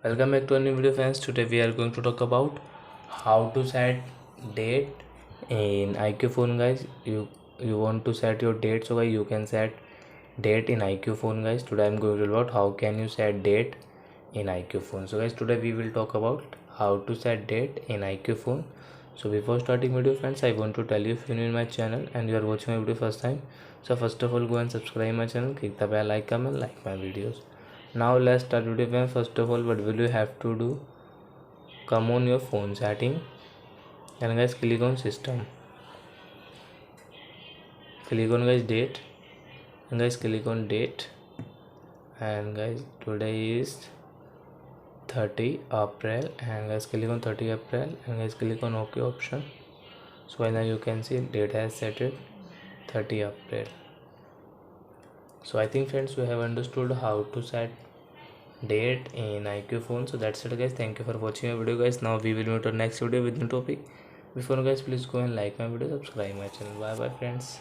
Welcome back to a new video, friends. Today we are going to talk about how to set date in IQ phone, guys. You want to set your date, so guys you can set date in IQ phone, guys. Today I'm going to talk about how can you set date in IQ phone. So guys, today we will talk about how to set date in IQ phone. So before starting video, friends, I want to tell you, if you're new in my channel and you are watching my video first time, so first of all go and subscribe my channel, click the bell icon and like my videos. Now let's start video, friends. First of all, what will you have to do? Come on your phone setting and guys click on system, click on guys date, and guys click on date, and guys today is 30 April, and guys click on 30 April, and guys click on OK option. So now you can see date has set it 30 April. So I think, friends, you have understood how to set date in IQ phone. So that's it, guys. Thank you for watching my video, guys. Now we will meet our next video with new topic. Before, guys, please go and like my video, subscribe my channel. Bye bye, friends.